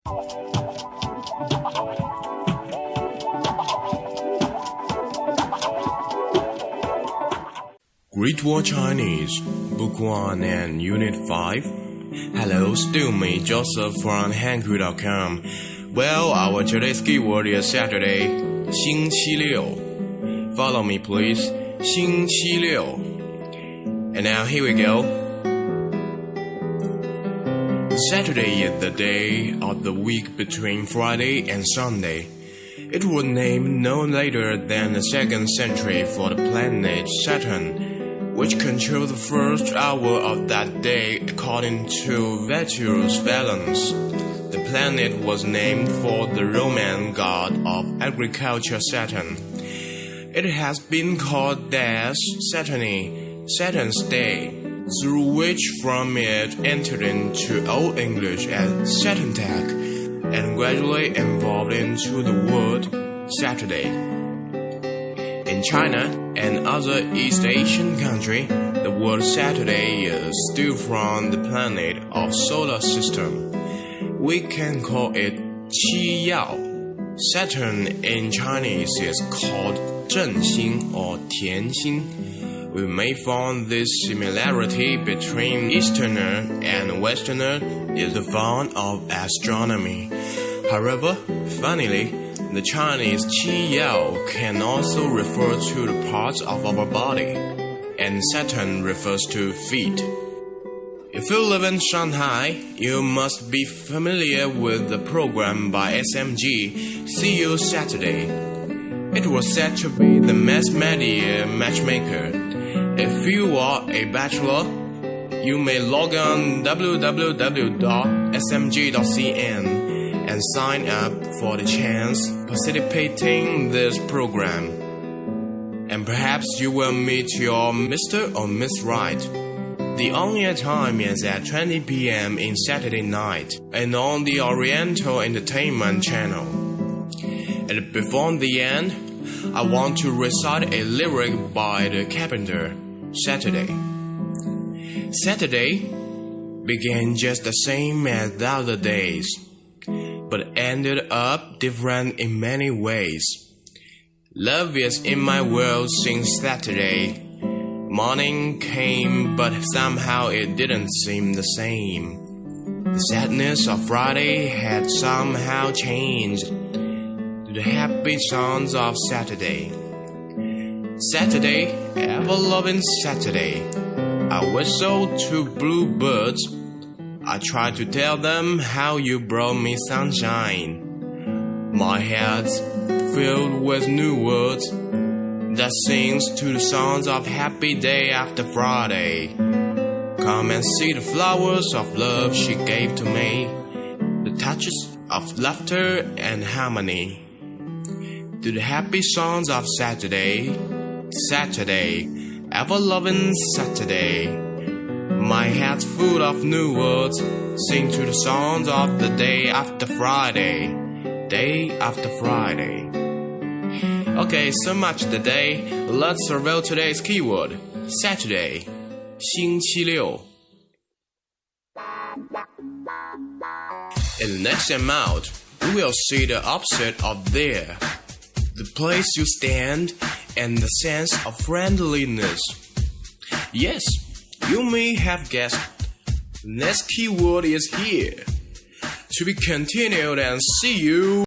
Great War Chinese, Book 1 and Unit 5. Hello, still me, Joseph from Hanku.com. Well, our today's keyword is Saturday, 星期六. Follow me, please. 星期六. And now here we go. Saturday is the day of the week between Friday and Sunday. It was named no later than the 2nd century for the planet Saturn, which controlled the first hour of that day according to Veturius Valens. The planet was named for the Roman god of agriculture Saturn. It has been called as Saturni, Saturn's day, through which from it entered into Old English as Saturntag, and gradually evolved into the word Saturday. In China and other East Asian countries, the word Saturday is still from the planet of solar system. We can call it Qi Yao. Saturn in Chinese is called Zhen Xing or Tian Xing. We may find this similarity between Easterner and Westerner is the fond of astronomy. However, funnily, the Chinese Qi Yao can also refer to the parts of our body, and Saturn refers to feet. If you live in Shanghai, you must be familiar with the program by SMG, See You Saturday. It was said to be the mass media matchmaker. If you are a bachelor, you may log on www.smg.cn and sign up for the chance participating in this program. And perhaps you will meet your Mr. or Miss Right. The on-air time is at 20 p.m. in Saturday night and on the Oriental Entertainment Channel. And before the end, I want to recite a lyric by the Carpenter, Saturday. Saturday began just the same as the other days, but ended up different in many ways. Love is in my world since Saturday. Morning came, but somehow it didn't seem the same. The sadness of Friday had somehow changed to the happy sounds of Saturday. Saturday, ever-loving Saturday. I whistled to bluebirds. I tried to tell them how you brought me sunshine. My head's filled with new words that sings to the songs of happy day after Friday. Come and see the flowers of love she gave to me, the touches of laughter and harmony. To the happy songs of Saturday, Saturday, ever-loving Saturday. My head's full of new words, sing to the songs of the day after Friday, day after Friday. Okay, so much today. Let's reveal today's keyword, Saturday, 星期六. In the next amount, we will see the opposite of there, the place you stand, and the sense of friendliness. Yes, you may have guessed. The next keyword is here. To be continued and see you